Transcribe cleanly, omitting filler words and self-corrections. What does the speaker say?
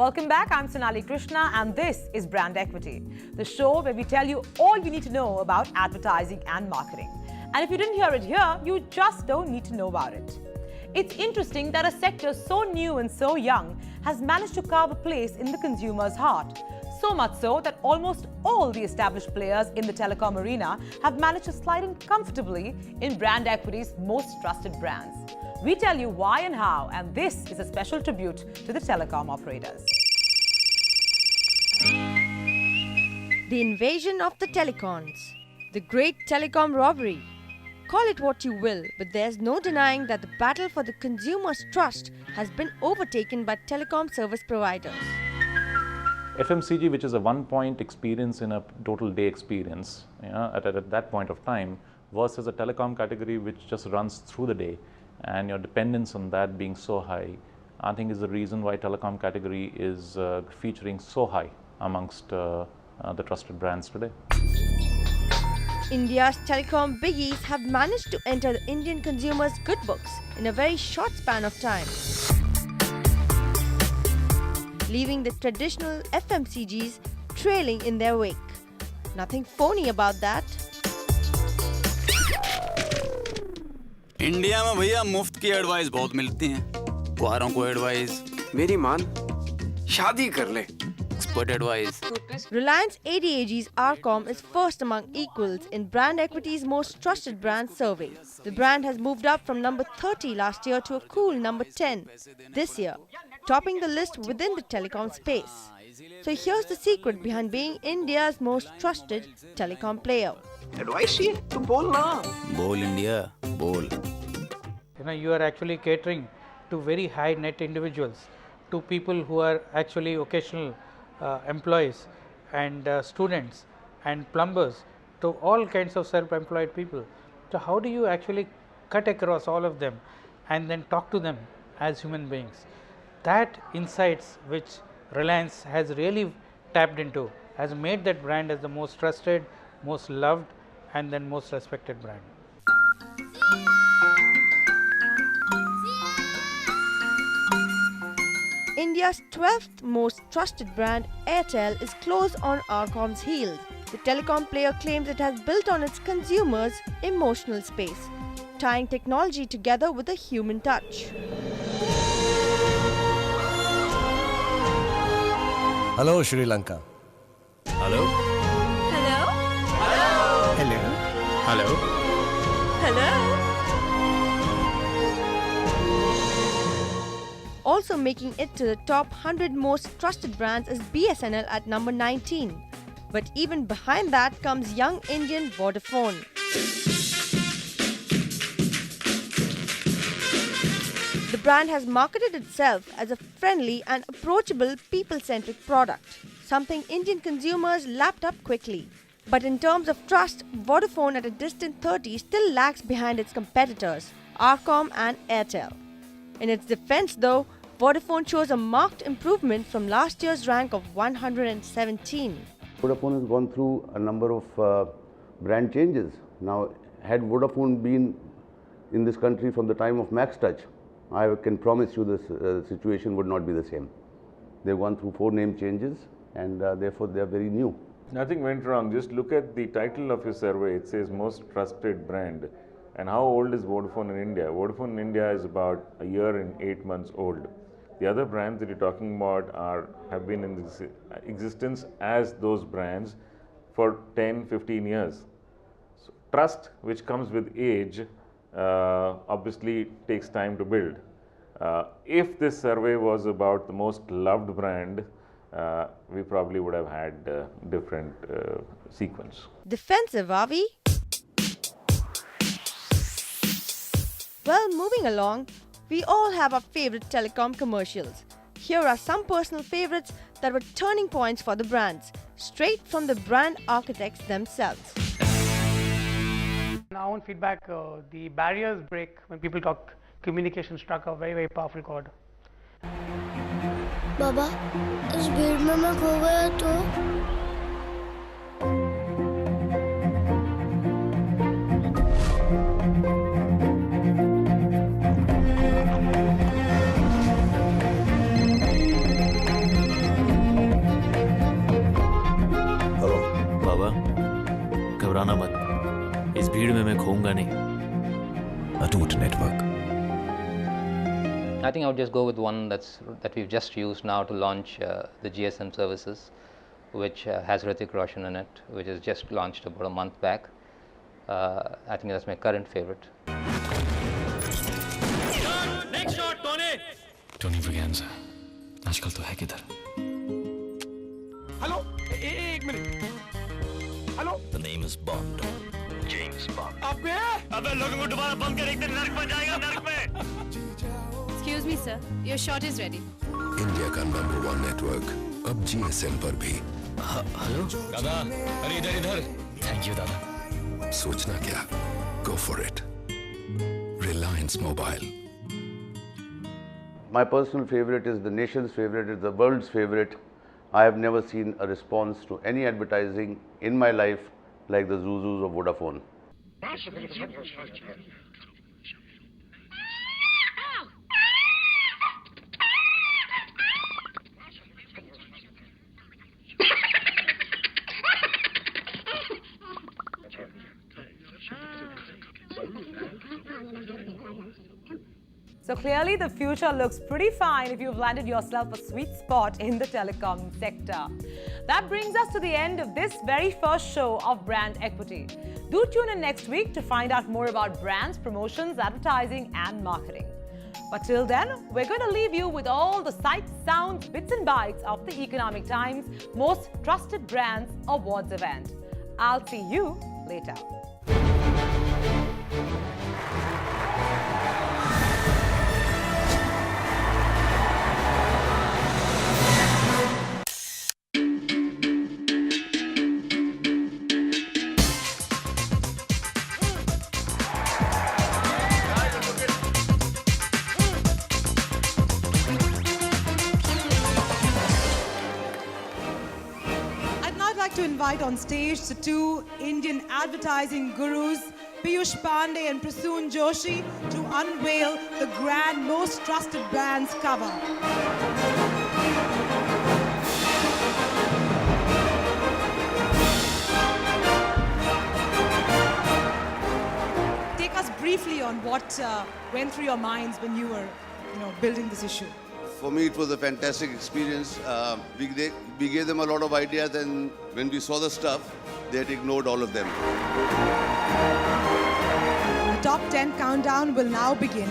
Welcome back. I'm Sonali Krishna and this is Brand Equity, the show where we tell you all you need to know about advertising and marketing. And if you didn't hear it here, you just don't need to know about it. It's interesting that a sector so new and so young has managed to carve a place in the consumer's heart. So much so that almost all the established players in the telecom arena have managed to slide in comfortably in Brand Equity's most trusted brands. We tell you why and how, and this is a special tribute to the telecom operators. The invasion of the telecoms, the great telecom robbery. Call it what you will, but there's no denying that the battle for the consumer's trust has been overtaken by telecom service providers. FMCG, which is a one-point experience in a total day experience, at that point of time, versus a telecom category which just runs through the day, and your dependence on that being so high, I think is the reason why telecom category is featuring so high amongst the trusted brands today. India's telecom biggies have managed to enter the Indian consumers' good books in a very short span of time, leaving the traditional FMCGs trailing in their wake. Nothing phony about that. India में भैया मुफ्त की advice बहुत मिलती हैं। कुआरों को advice, मेरी मान शादी कर ले, expert advice. Reliance ADAG's RCOM is first among equals in Brand Equity's most trusted brand survey. The brand has moved up from number 30 last year to a cool number 10 this year, topping the list within the telecom space. So here's the secret behind being India's most trusted telecom player. Advice चाहिए तो बोल ना। बोल India, बोल। You are actually catering to very high net individuals, to people who are actually occasional employees and students and plumbers, to all kinds of self-employed people. So how do you actually cut across all of them and then talk to them as human beings? That insights which Reliance has really tapped into has made that brand as the most trusted, most loved and then most respected brand. India's 12th most trusted brand, Airtel, is close on RCOM's heels. The telecom player claims it has built on its consumers' emotional space, tying technology together with a human touch. Hello, Sri Lanka. Hello, Hello? Hello. Hello. Hello? Also making it to the top 100 most trusted brands is BSNL at number 19. But even behind that comes young Indian Vodafone. The brand has marketed itself as a friendly and approachable people-centric product, something Indian consumers lapped up quickly. But in terms of trust, Vodafone at a distant 30 still lags behind its competitors, RCOM and Airtel. In its defense though, Vodafone shows a marked improvement from last year's rank of 117. Vodafone has gone through a number of brand changes. Now, had Vodafone been in this country from the time of Max Touch, I can promise you this situation would not be the same. They've gone through 4 name changes and therefore they are very new. Nothing went wrong. Just look at the title of your survey. It says most trusted brand. And how old is Vodafone in India? Vodafone in India is about a year and 8 months old. The other brands that you're talking about have been in this existence as those brands for 10, 15 years. So trust, which comes with age, obviously takes time to build. If this survey was about the most loved brand, we probably would have had different sequence. Defensive, are we? Well, moving along, we all have our favorite telecom commercials. Here are some personal favorites that were turning points for the brands, straight from the brand architects themselves. In our own feedback, the barriers break when people talk. Communication struck a very, very powerful chord. बाबा, इस भीड़ में मैं खो गया तो? घबराना मत, इस भीड़ में मैं खोऊंगा नहीं। अटूट network. I think I would just go with one that we've just used now to launch the GSM services, which has Hrithik Roshan in it, which is just launched about a month back. I think that's my current favorite. Next shot, Tony. Tony Braganza. आजकल तो है किधर? Hello एक minute hello The name is Bond. James Bond. अबे अबे लोगों को दोबारा बंद कर, एक दिन नर्क में जाएगा, नर्क में। Excuse me, sir. Your shot is ready. India का नंबर 1 नेटवर्क अब GSM पर भी। हेलो दादा, अरे इधर। थैंक यू दादा। सोचना क्या? Go for it. Reliance Mobile. My personal favorite is the nation's favorite, is the world's favorite. I have never seen a response to any advertising in my life like the Zuzus of Vodafone. So clearly the future looks pretty fine if you've landed yourself a sweet spot in the telecom sector. That brings us to the end of this very first show of Brand Equity. Do tune in next week to find out more about brands, promotions, advertising and marketing. But till then, we're going to leave you with all the sights, sounds, bits and bytes of the Economic Times Most Trusted Brands Awards event. I'll see you later. To invite on stage the two Indian advertising gurus, Piyush Pandey and Prasoon Joshi, to unveil the grand Most Trusted Brands cover. Take us briefly on what went through your minds when you were, building this issue. For me, it was a fantastic experience. We gave them a lot of ideas, and when we saw the stuff, they had ignored all of them. The top 10 countdown will now begin.